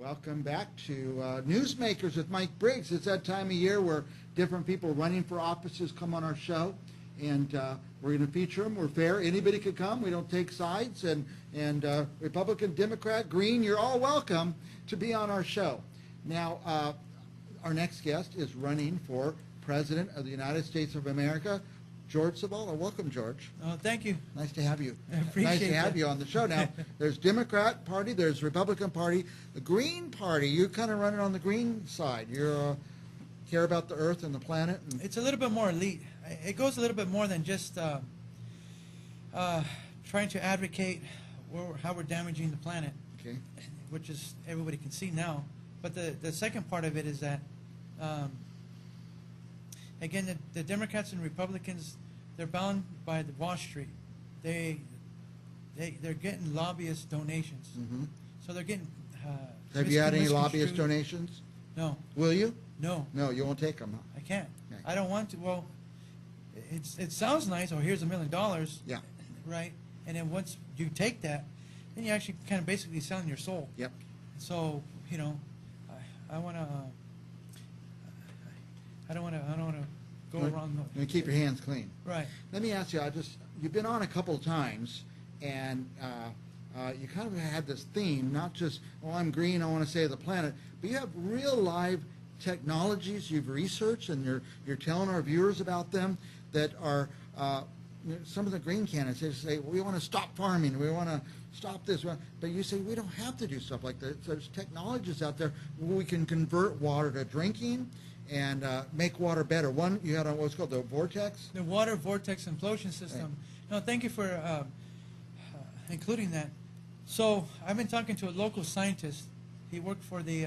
Welcome back to Newsmakers with Mike Briggs. It's that time of year where different people running for offices come on our show, and we're going to feature them. We're fair. Anybody could come. We don't take sides. And Republican, Democrat, Green, you're all welcome to be on our show. Now, our next guest is running for President of the United States of America, Jorge Zavala. Welcome, George. Oh, thank you. Nice to have you. I appreciate Nice to have that. you on the show. Now, there's Democrat Party, there's Republican Party, the Green Party. You're kind of running on the green side. You care about the Earth and the planet. And It's a little bit more elite. It goes a little bit more than just trying to advocate how we're damaging the planet, okay. which is everybody can see now. But the second part of it is that, again, the Democrats and Republicans, they're bound by the Wall Street. They're getting lobbyist donations. Mm-hmm. So they're getting. Have you had any lobbyist misconstrued. donations? No. Will you? No. No, you won't take them, huh? I can't. Okay. I don't want to. Well, it sounds nice. Oh, here's $1 million. Yeah. Right. And then once you take that, then you actually kind of basically selling your soul. Yep. So I want to. I don't want to go wrong. You keep your hands clean. Right. Let me ask you. You've been on a couple of times, and you kind of had this theme, not just, oh, I'm green, I want to save the planet, but you have real live technologies you've researched, and you're telling our viewers about them that are some of the green candidates. They say, well, we want to stop farming, we want to stop this, but you say we don't have to do stuff like that. There's technologies out there where we can convert water to drinking and make water better. One, you had what's called the vortex. The water vortex implosion system. Right. No, thank you for including that. So I've been talking to a local scientist. He worked for the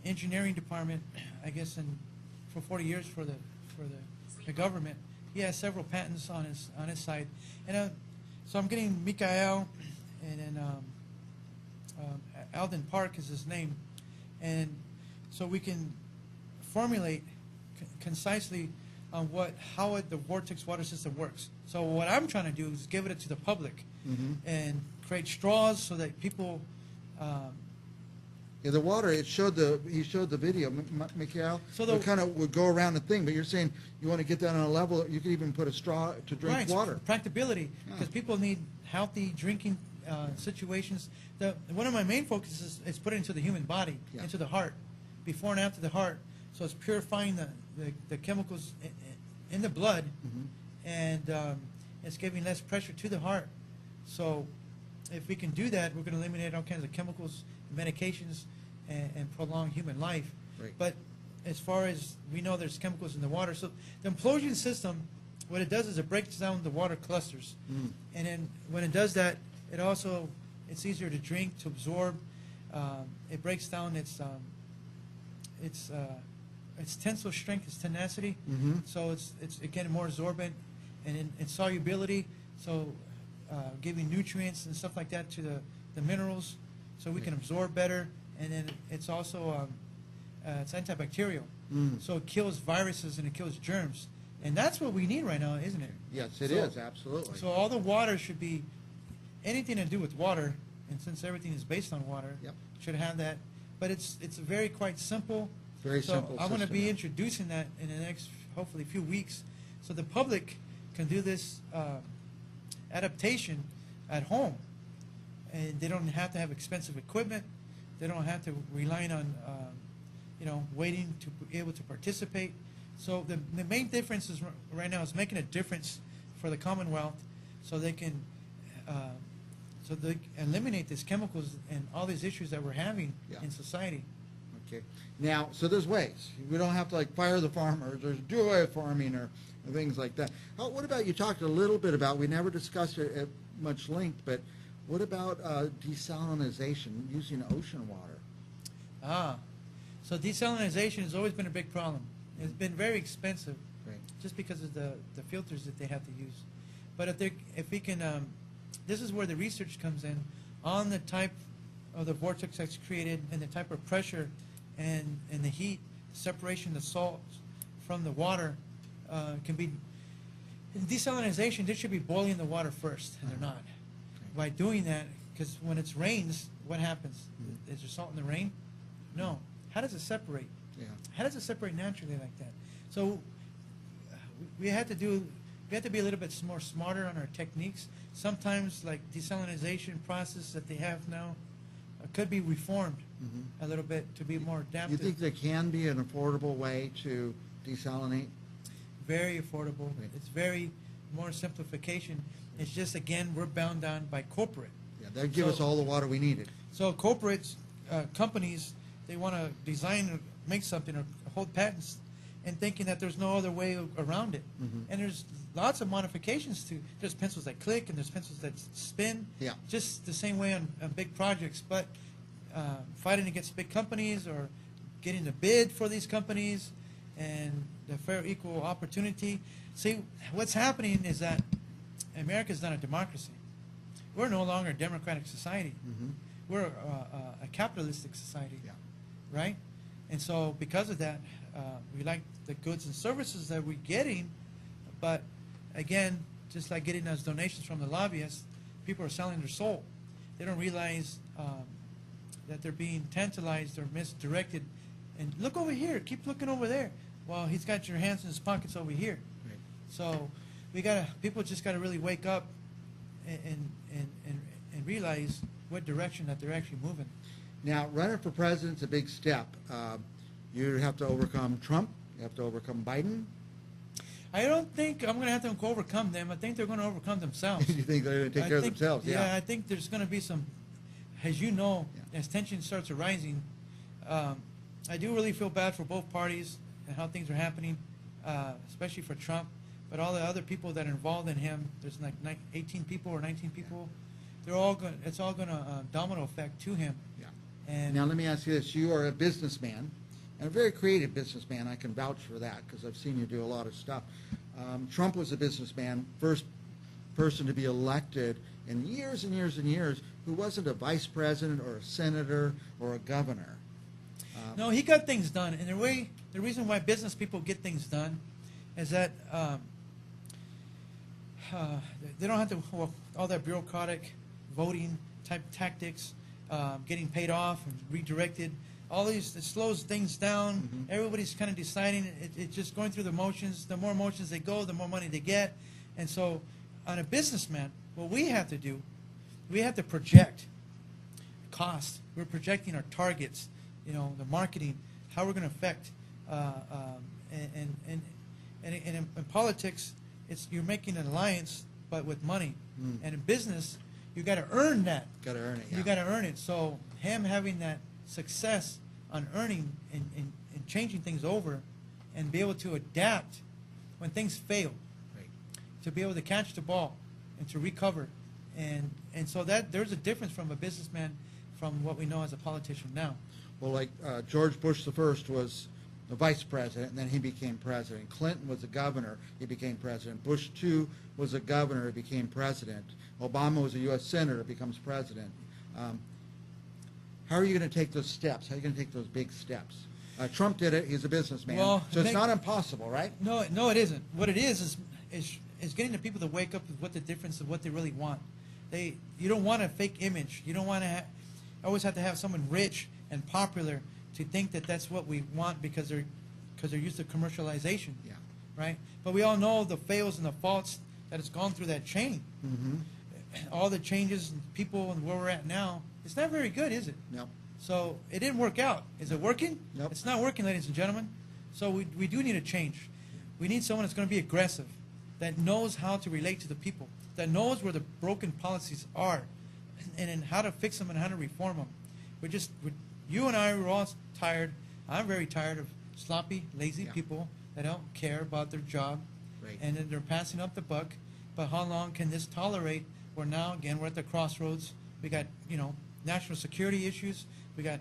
engineering department, I guess, for 40 years for the government. He has several patents on his side, and so I'm getting Mikael, and then Alden Park is his name, and so we can formulate concisely on how the vortex water system works. So what I'm trying to do is give it to the public, and create straws so that people. Yeah, the water. He showed the video, Mikhail. So it kind of would go around the thing, but you're saying you want to get that on a level that you could even put a straw to drink water. Practicability, because people need healthy drinking situations. One of my main focuses is putting it into the human body, into the heart, before and after the heart. So it's purifying the chemicals in the blood, and it's giving less pressure to the heart. So if we can do that, we're going to eliminate all kinds of chemicals, medications, and prolong human life. Right. But as far as we know, there's chemicals in the water. So the implosion system, what it does is it breaks down the water clusters. And then when it does that, it's easier to drink, to absorb. It breaks down its tensile strength, its tenacity. So it's again more absorbent, and in solubility, so giving nutrients and stuff like that to the minerals, so we can absorb better. And then it's also it's antibacterial, so it kills viruses and it kills germs, and that's what we need right now, isn't it? Yes, it is, absolutely. So all the water should be anything to do with water, and since everything is based on water, should have that. But it's very quite simple. Very simple. I want to be introducing that in the next, hopefully, few weeks, so the public can do this adaptation at home, and they don't have to have expensive equipment. They don't have to rely on, waiting to be able to participate. So the main difference is right now is making a difference for the Commonwealth, so they can eliminate these chemicals and all these issues that we're having in society. Okay. Now, so there's ways. We don't have to fire the farmers or do away with farming or things like that. What about, you talked a little bit about, we never discussed it at much length, but what about desalinization, using ocean water? So desalinization has always been a big problem. It's been very expensive, just because of the filters that they have to use. But if we can, this is where the research comes in on the type of the vortex that's created and the type of pressure and the heat, separation of the salts from the water can be. In desalinization, they should be boiling the water first, and they're not. By doing that, because when it rains, what happens? Is there salt in the rain? No. How does it separate? Yeah. How does it separate naturally like that? So we had to be a little bit more smarter on our techniques. Sometimes, like desalinization process that they have now could be reformed a little bit to be more You adaptive. think there can be an affordable way to desalinate? Very affordable. Right. It's very more simplification. It's just, again, we're bound down by corporate. Yeah, they'd give us So- all the water we needed. So corporates, companies, they want to design or make something or hold patents and thinking that there's no other way around it. And there's lots of modifications to, there's pencils that click and there's pencils that spin. Yeah. Just the same way on big projects. But fighting against big companies or getting the bid for these companies and the fair equal opportunity. See, what's happening is that America's not a democracy. We're no longer a democratic society. We're a capitalistic society, Yeah. right? And so because of that, we like the goods and services that we're getting, but again, just like getting those donations from the lobbyists, people are selling their soul. They don't realize that they're being tantalized or misdirected. And look over here, keep looking over there. Well, he's got your hands in his pockets over here. Right. So people just gotta really wake up and realize what direction that they're actually moving. Now, running for president's a big step. You have to overcome Trump. You have to overcome Biden. I don't think I'm going to have to overcome them. I think they're going to overcome themselves. You think they're going to take care of themselves? Yeah, I think there's going to be some, as you know, Yeah. as tension starts arising, I do really feel bad for both parties and how things are happening, especially for Trump. But all the other people that are involved in him, there's like 18 people or 19 people. They're all going. It's all going to domino effect to him. Yeah. And Now, let me ask you this. You are a businessman, and a very creative businessman. I can vouch for that because I've seen you do a lot of stuff. Trump was a businessman, first person to be elected in years and years and years who wasn't a vice president or a senator or a governor. no, he got things done. And the reason why business people get things done is that they don't have to all that bureaucratic voting type tactics, getting paid off and redirected. All these, it slows things down. Everybody's kind of deciding. It's just going through the motions. The more motions they go, the more money they get. And so, on a businessman, what we have to do, we have to project cost. We're projecting our targets. The marketing, how we're going to affect. And in politics, you're making an alliance, but with money. And in business, you got to earn that. Got to earn it. Yeah. You got to earn it. So him having that success on earning and changing things over and be able to adapt when things fail, Right. to be able to catch the ball and to recover. And so that there's a difference from a businessman from what we know as a politician now. Well, like George Bush the first was the vice president, and then he became president. Clinton was a governor, he became president. Bush II was a governor, he became president. Obama was a U.S. senator, becomes president. How are you going to take those steps? How are you going to take those big steps? Trump did it. He's a businessman. Well, so it's not impossible, right? No, it isn't. What it is getting the people to wake up with what the difference of what they really want. You don't want a fake image. You don't want to always have to have someone rich and popular to think that that's what we want because they're used to commercialization. Yeah. Right? But we all know the fails and the faults that has gone through that chain. All the changes in people and where we're at now, it's not very good, is it? No. So it didn't work out. Is it working? Nope. It's not working, ladies and gentlemen. So we do need a change. We need someone that's going to be aggressive, that knows how to relate to the people, that knows where the broken policies are, and how to fix them and how to reform them. You and I were all tired. I'm very tired of sloppy, lazy Yeah. people that don't care about their job, Right. and then they're passing up the buck. But how long can this tolerate? Where now, again, we're at the crossroads. We got, national security issues. We got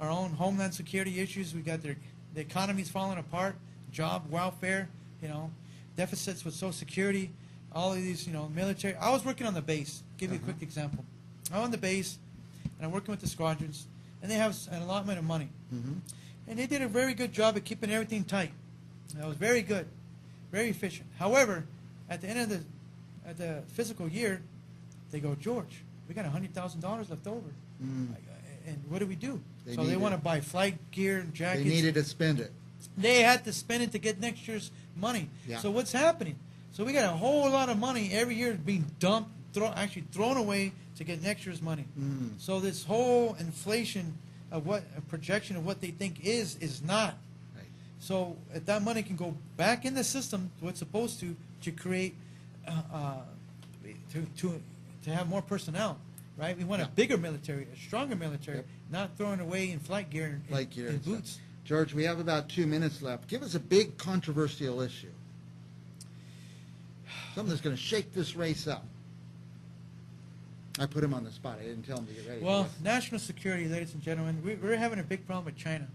our own homeland security issues. We got the economy's falling apart, job, welfare, deficits with Social Security, all of these, military. I was working on the base. Give you a quick example. I'm on the base, and I'm working with the squadrons, and they have an allotment of money. And they did a very good job at keeping everything tight. That was very good, very efficient. However, at the end of the fiscal year, they go, George, we got $100,000 left over. And what do we do? They So they needed- want to buy flight gear and They jackets. needed to spend it. They had to spend it to get next year's money. Yeah. So what's happening? So we got a whole lot of money every year being dumped, actually thrown away to get next year's money. So this whole inflation of what a projection of what they think is not. Right. So if that money can go back in the system, what's supposed to create to have more personnel, right? We want a Yeah. bigger military, a stronger military, Yep. not throwing away in flight gear and, Flight gear and and stuff. boots. George, we have about 2 minutes left. Give us a big controversial issue. Something that's going to shake this race up. I put him on the spot. I didn't tell him to get ready. Well, national security, ladies and gentlemen, we're having a big problem with China.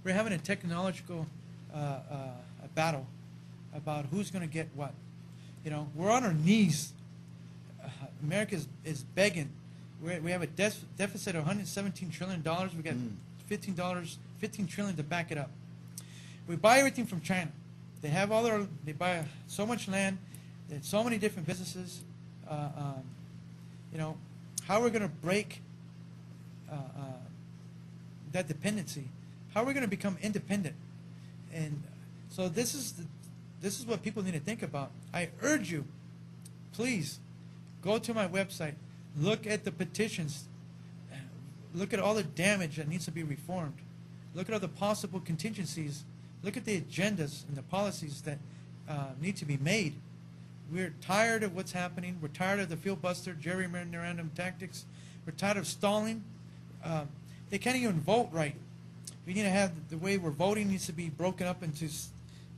We're having a technological a battle about who's going to get what. You know, we're on our knees. America is begging. We have a deficit of $117 trillion. We got $15 trillion to back it up. We buy everything from China. They have they buy so much land, and so many different businesses. You know, how we're going to break that dependency? How are we going to become independent? And so this is what people need to think about. I urge you, please, go to my website, look at the petitions, look at all the damage that needs to be reformed, look at all the possible contingencies, look at the agendas and the policies that need to be made. We're tired of what's happening. We're tired of the filibuster, gerrymandering tactics. We're tired of stalling. They can't even vote right. We need to have the way we're voting needs to be broken up into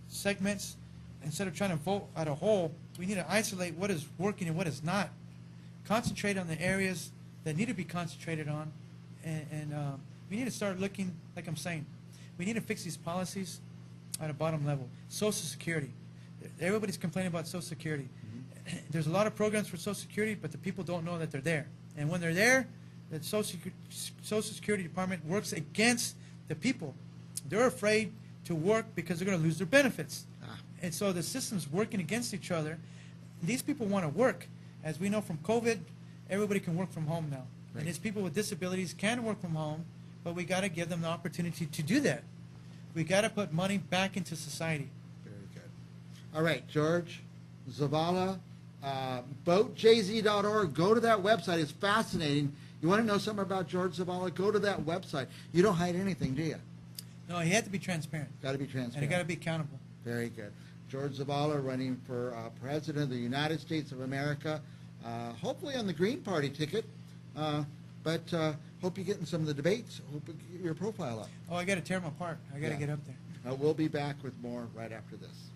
segments. Instead of trying to vote at a whole, we need to isolate what is working and what is not. Concentrate on the areas that need to be concentrated on. And we need to start looking, like I'm saying, we need to fix these policies at a bottom level. Social Security. Everybody's complaining about Social Security. There's a lot of programs for Social Security, but the people don't know that they're there. And when they're there, the Social Security Department works against the people. They're afraid to work because they're going to lose their benefits. And so the system's working against each other. These people want to work. As we know from COVID, everybody can work from home now. Right. And these people with disabilities can work from home, but we got to give them the opportunity to do that. We got to put money back into society. Very good. All right, George Zavala, votejz.org. Go to that website. It's fascinating. You want to know something about George Zavala? Go to that website. You don't hide anything, do you? No, he had to be transparent. Got to be transparent. And he got to be accountable. Very good. George Zavala running for President of the United States of America, hopefully on the Green Party ticket, but hope you get in some of the debates. Hope you get your profile up. Oh, I got to tear him apart. I got to get up there. We'll be back with more right after this.